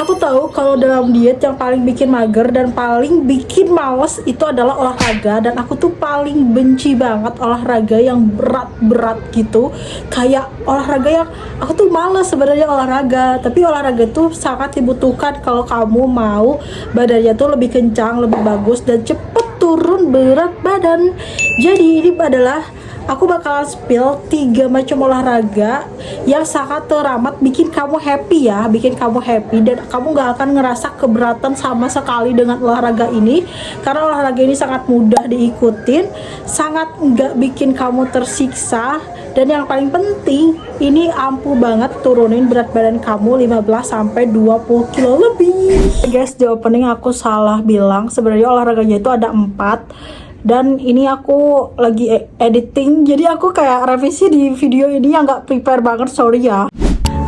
Aku tahu kalau dalam diet yang paling bikin mager dan paling bikin males itu adalah olahraga, dan aku tuh paling benci banget olahraga yang berat-berat gitu. Kayak olahraga yang aku tuh males sebenarnya olahraga, tapi olahraga tuh sangat dibutuhkan kalau kamu mau badannya tuh lebih kencang, lebih bagus dan cepet turun berat badan. Jadi ini adalah aku bakalan spill 3 macam olahraga yang sangat teramat bikin kamu happy ya, bikin kamu happy dan kamu gak akan ngerasa keberatan sama sekali dengan olahraga ini, karena olahraga ini sangat mudah diikutin, sangat gak bikin kamu tersiksa, dan yang paling penting ini ampuh banget turunin berat badan kamu 15-20 kilo lebih. Guys, di opening aku salah bilang, sebenarnya olahraganya itu ada 4, dan ini aku lagi editing, jadi aku kayak revisi di video ini yang gak prepare banget, sorry ya.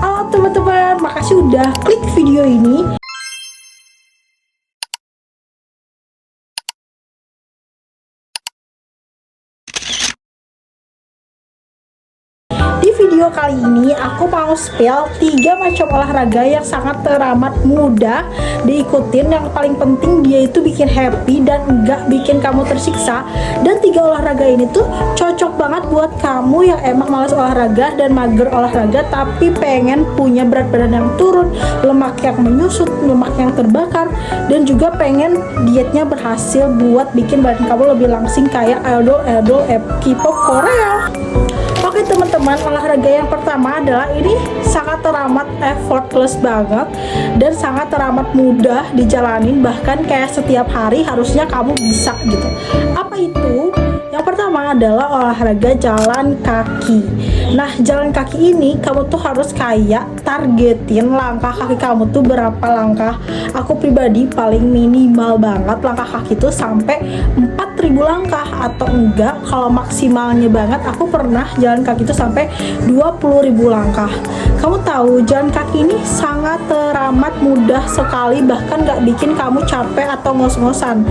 Halo teman-teman, makasih udah klik video ini. Di video kali ini aku mau spill 3 macam olahraga yang sangat teramat mudah diikutin, yang paling penting dia itu bikin happy dan enggak bikin kamu tersiksa. Dan 3 olahraga ini tuh cocok banget buat kamu yang emang malas olahraga dan mager olahraga tapi pengen punya berat badan yang turun, lemak yang menyusut, lemak yang terbakar, dan juga pengen dietnya berhasil buat bikin badan kamu lebih langsing kayak idol K-pop Korea. Oke teman-teman, olahraga yang pertama adalah ini sangat teramat effortless banget dan sangat teramat mudah dijalanin, bahkan kayak setiap hari harusnya kamu bisa gitu. Apa itu? Yang pertama adalah olahraga jalan kaki. Nah, jalan kaki ini kamu tuh harus kayak targetin langkah kaki kamu tuh berapa langkah. Aku pribadi paling minimal banget langkah kaki tuh sampai 4.000 langkah, atau enggak kalau maksimalnya banget aku pernah jalan kaki tuh sampai 20.000 langkah. Kamu tahu jalan kaki ini sangat teramat mudah sekali, bahkan gak bikin kamu capek atau ngos-ngosan.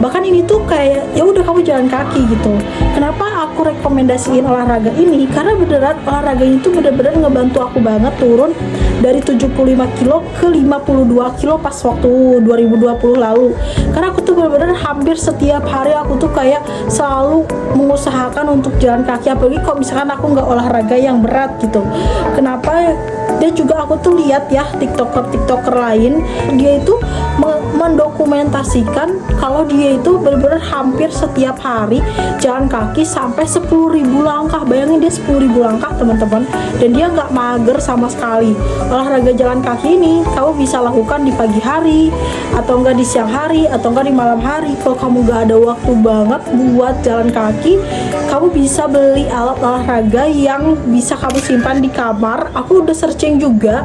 Bahkan ini tuh kayak ya udah kamu jalan kaki gitu. Kenapa aku rekomendasiin olahraga ini? Karena beneran olahraga ini tuh bener-bener ngebantu aku banget turun dari 75 kilo ke 52 kilo pas waktu 2020 lalu. Karena aku tuh bener-bener hampir setiap hari aku tuh kayak selalu mengusahakan untuk jalan kaki, apalagi kalau misalkan aku nggak olahraga yang berat gitu. Kenapa? Dan juga aku tuh lihat ya tiktoker lain, dia itu mendokumentasikan kalau dia itu benar-benar hampir setiap hari jalan kaki sampai 10.000 langkah. Bayangin dia 10.000 langkah teman-teman, dan dia nggak mager sama sekali. Olahraga jalan kaki ini kamu bisa lakukan di pagi hari, atau enggak di siang hari, atau enggak di malam hari. Kalau kamu nggak ada waktu banget buat jalan kaki, kamu bisa beli alat olahraga yang bisa kamu simpan di kamar. Aku udah searching juga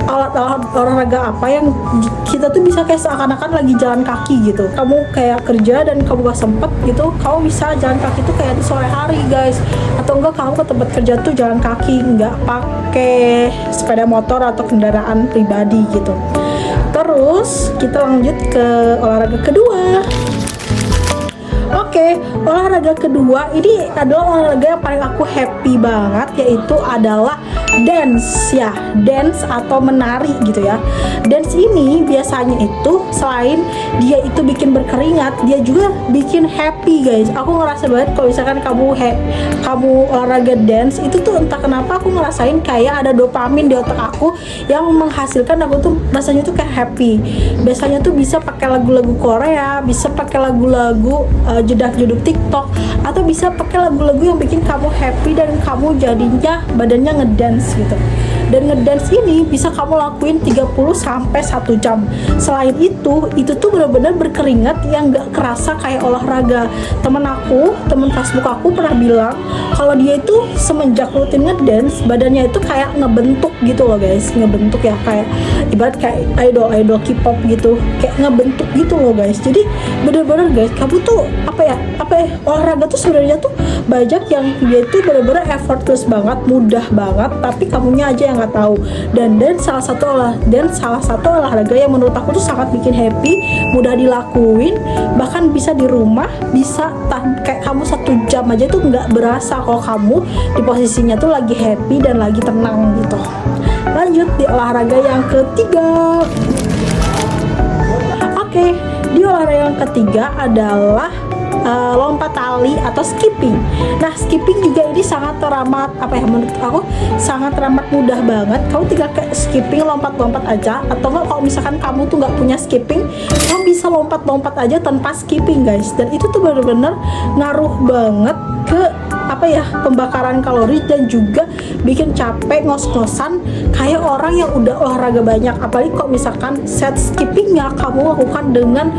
alat-alat olahraga apa yang kita tuh bisa kayak seakan-akan lagi jalan kaki gitu. Kamu kayak kerja dan kamu gak sempet gitu, kamu bisa jalan kaki tuh kayak di sore hari guys, atau enggak kamu ke tempat kerja tuh jalan kaki, nggak pakai sepeda motor atau kendaraan pribadi gitu. Terus kita lanjut ke olahraga kedua. Oke, olahraga kedua ini adalah olahraga yang paling aku happy banget, yaitu adalah dance ya, dance atau menari gitu ya. Dance ini biasanya itu selain dia itu bikin berkeringat, dia juga bikin happy guys. Aku ngerasa banget kalau misalkan kamu olahraga dance itu tuh entah kenapa aku ngerasain kayak ada dopamin di otak aku yang menghasilkan aku tuh rasanya tuh kayak happy. Biasanya tuh bisa pakai lagu-lagu Korea, bisa pakai lagu-lagu jedak-jeduk TikTok, atau bisa pakai lagu-lagu yang bikin kamu happy dan kamu jadinya badannya ngedance gitu. Dan ngedance ini bisa kamu lakuin 30 sampai 1 jam. Selain itu tuh benar-benar berkeringat yang gak kerasa kayak olahraga. Temen Facebook aku pernah bilang kalau dia itu semenjak rutin ngedance, badannya itu kayak ngebentuk gitu loh guys. Ngebentuk ya, kayak ibarat kayak idol K-pop gitu, kayak ngebentuk gitu loh guys. Jadi bener-bener guys, kamu tuh apa ya olahraga tuh sebenarnya tuh banyak yang dia itu bener-bener effortless banget, mudah banget, tapi kamunya aja yang nggak tahu. Dan salah satu olahraga yang menurut aku tuh sangat bikin happy, mudah dilakuin, bahkan bisa di rumah, bisa kayak kamu 1 jam aja tuh nggak berasa kalau kamu di posisinya tuh lagi happy dan lagi tenang gitu. Lanjut di olahraga yang ketiga. yang ketiga adalah lompat tali atau skipping. Nah, skipping juga ini sangat teramat menurut aku sangat teramat mudah banget. Kamu tinggal kayak skipping, lompat-lompat aja. Atau enggak, kalau misalkan kamu tuh nggak punya skipping, kamu bisa lompat-lompat aja tanpa skipping, guys. Dan itu tuh bener-bener ngaruh banget ke pembakaran kalori dan juga bikin capek ngos-ngosan kayak orang yang udah olahraga banyak. Apalagi kalau misalkan set skippingnya kamu lakukan dengan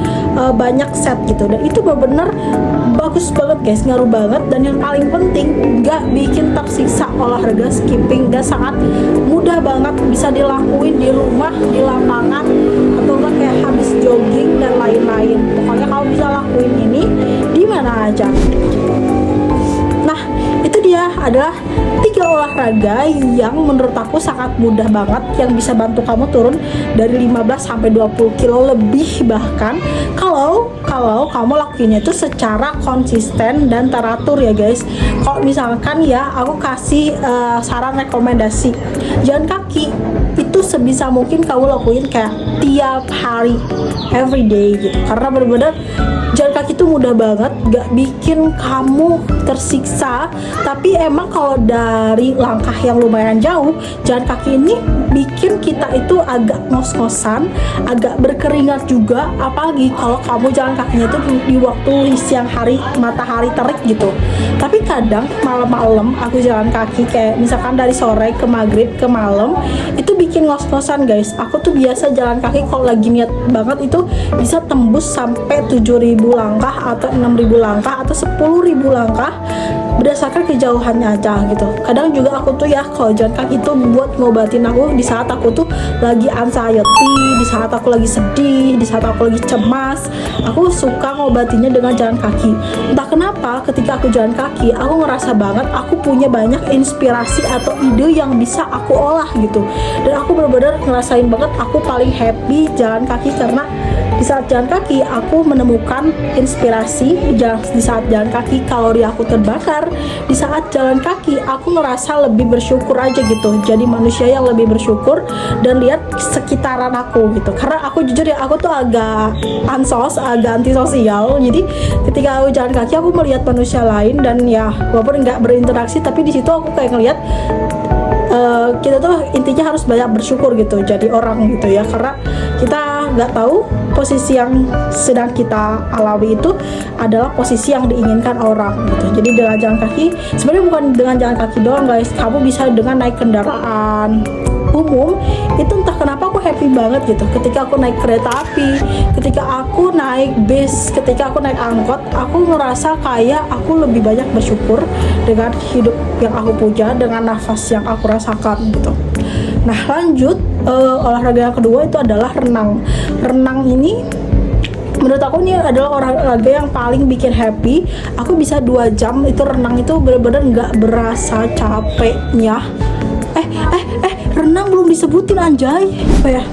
banyak set gitu, dan itu bener-bener bagus banget, guys, ngaruh banget. Dan yang paling penting, nggak bikin tersiksa olahraga skipping, dan sangat mudah banget bisa dilakuin di rumah, di lapangan, atau enggak kayak habis jogging dan lain-lain. Pokoknya kamu bisa lakuin ini di mana aja. Nah, itu dia adalah 3 olahraga yang menurut aku sangat mudah banget, yang bisa bantu kamu turun dari 15 sampai 20 kilo lebih, bahkan kalau kamu lakuinnya itu secara konsisten dan teratur ya, guys. Kalau misalkan ya aku kasih saran rekomendasi, jalan kaki itu sebisa mungkin kamu lakuin kayak tiap hari, everyday gitu, karena bener-bener jalan kaki itu mudah banget, gak bikin kamu tersiksa. Tapi emang kalau dari langkah yang lumayan jauh, jalan kaki ini bikin kita itu agak ngos-ngosan, agak berkeringat juga. Apalagi kalau kamu jalan kakinya itu di waktu siang hari, matahari terik gitu. Tapi kadang malam-malam aku jalan kaki, kayak misalkan dari sore ke maghrib ke malam, itu bikin ngos-ngosan, guys. Aku tuh biasa jalan kaki kalau lagi niat banget itu bisa tembus sampai 7.000 langkah atau 6.000 langkah atau 10.000 langkah, berdasarkan kejauhannya aja gitu. Kadang juga aku tuh ya kalau jalan kaki itu buat ngobatin aku di saat aku tuh lagi anxiety, di saat aku lagi sedih, di saat aku lagi cemas. Aku suka ngobatinnya dengan jalan kaki. Entah kenapa ketika aku jalan kaki, aku ngerasa banget aku punya banyak inspirasi atau ide yang bisa aku olah gitu. Dan aku benar-benar ngerasain banget aku paling happy jalan kaki, karena di saat jalan kaki aku menemukan inspirasi. Di saat jalan kaki kalori aku terbakar. Di saat jalan kaki aku ngerasa lebih bersyukur aja gitu, jadi manusia yang lebih bersyukur dan lihat sekitaran aku gitu. Karena aku jujur ya, aku tuh agak agak antisosial. Jadi ketika aku jalan kaki aku melihat manusia lain, dan ya walaupun nggak berinteraksi, tapi di situ aku kayak ngelihat kita tuh intinya harus banyak bersyukur gitu jadi orang gitu ya, karena kita nggak tahu posisi yang sedang kita alami itu adalah posisi yang diinginkan orang gitu. Jadi dengan jalan kaki, sebenarnya bukan dengan jalan kaki doang, guys, kamu bisa dengan naik kendaraan umum. Itu entah kenapa aku happy banget gitu ketika aku naik kereta api, ketika aku naik bis, ketika aku naik angkot. Aku ngerasa kayak aku lebih banyak bersyukur dengan hidup yang aku punya, dengan nafas yang aku rasakan gitu. Nah, lanjut, olahraga yang kedua itu adalah renang. Renang ini menurut aku ini adalah olahraga yang paling bikin happy. Aku bisa 2 jam itu renang, itu bener-bener nggak berasa capeknya. Renang belum disebutin, anjay. Apa ya?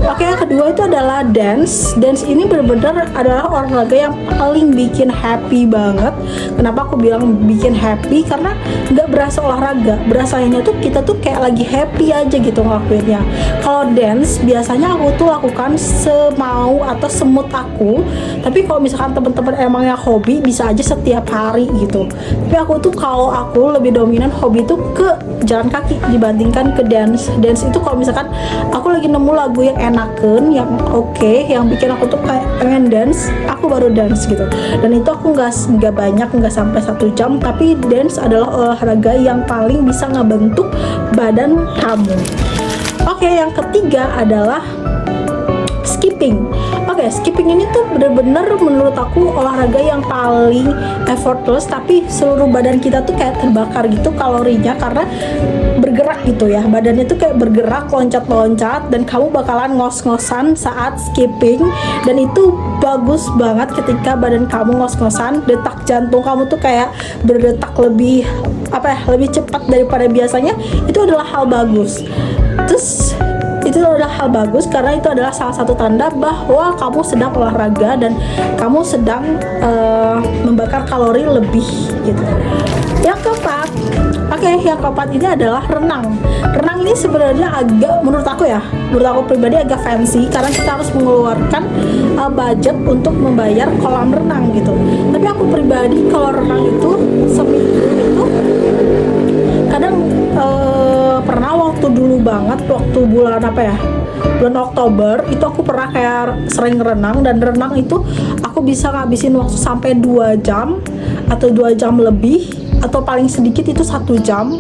Oke, yang kedua itu adalah dance. Dance ini benar-benar adalah olahraga yang paling bikin happy banget. Kenapa aku bilang bikin happy? Karena nggak berasa olahraga, berasanya tuh kita tuh kayak lagi happy aja gitu ngelakuinnya. Kalau dance biasanya aku tuh lakukan semau atau semut aku. Tapi kalau misalkan teman-teman emangnya hobi, bisa aja setiap hari gitu. Tapi aku tuh, kalau aku lebih dominan hobi tuh ke jalan kaki dibandingkan ke dance. Dance itu kalau misalkan aku lagi nemu lagu yang enaken, yang oke, yang bikin aku tuh kayak pengen dance, aku baru dance gitu. Dan itu aku nggak banyak, nggak sampai 1 jam, tapi dance adalah olahraga yang paling bisa ngebentuk badan kamu. Oke, yang ketiga adalah skipping. Oke, skipping ini tuh bener-bener menurut aku olahraga yang paling effortless, tapi seluruh badan kita tuh kayak terbakar gitu kalorinya, karena bergerak gitu ya, badannya tuh kayak bergerak, loncat-loncat, dan kamu bakalan ngos-ngosan saat skipping. Dan itu bagus banget ketika badan kamu ngos-ngosan, detak jantung kamu tuh kayak berdetak lebih lebih cepat daripada biasanya. Itu adalah hal bagus. Terus itu adalah hal bagus karena itu adalah salah satu tanda bahwa kamu sedang olahraga dan kamu sedang membakar kalori lebih gitu. Yang keempat, Oke, yang keempat ini adalah renang. Renang ini sebenarnya agak, menurut aku pribadi agak fancy karena kita harus mengeluarkan budget untuk membayar kolam renang gitu. Tapi aku pribadi kalau renang itu seminggu itu kadang pernah waktu dulu banget, waktu bulan bulan Oktober itu aku pernah kayak sering renang, dan renang itu aku bisa ngabisin waktu sampai 2 jam atau 2 jam lebih, atau paling sedikit itu 1 jam.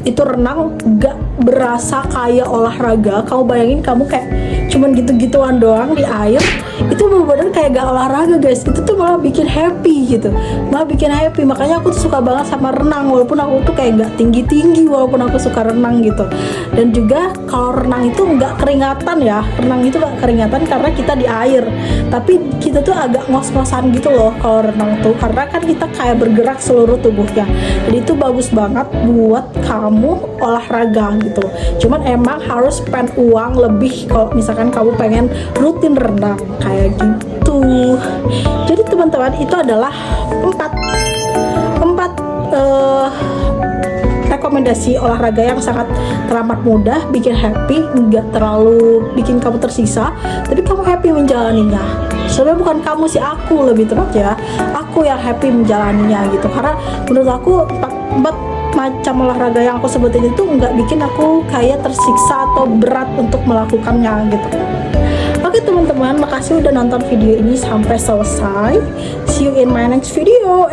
Itu renang gak berasa kayak olahraga. Kamu bayangin kamu kayak cuman gitu-gituan doang di air, itu bener-bener kayak gak olahraga guys. Itu tuh malah bikin happy gitu, malah bikin happy. Makanya aku tuh suka banget sama renang, walaupun aku tuh kayak gak tinggi-tinggi, walaupun aku suka renang gitu. Dan juga kalau renang itu gak keringatan ya, renang itu gak keringatan karena kita di air, tapi kita tuh agak ngos-ngosan gitu loh kalau renang tuh, karena kan kita kayak bergerak seluruh tubuhnya. Jadi itu bagus banget buat kamu olahraga gitu. Cuman emang harus spend uang lebih kalau misalkan kamu pengen rutin renang kayak gitu. Jadi teman-teman, itu adalah empat rekomendasi olahraga yang sangat teramat mudah, bikin happy, nggak terlalu bikin kamu tersiksa, tapi kamu happy menjalaninya. Sebenarnya bukan kamu sih, aku lebih tepat ya, aku yang happy menjalaninya gitu. Karena menurut aku empat macam olahraga yang aku sebutin itu nggak bikin aku kayak tersiksa atau berat untuk melakukannya gitu. Oke teman-teman, makasih udah nonton video ini sampai selesai. See you in my next video.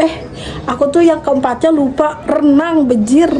Aku tuh yang keempatnya lupa, renang, bejir.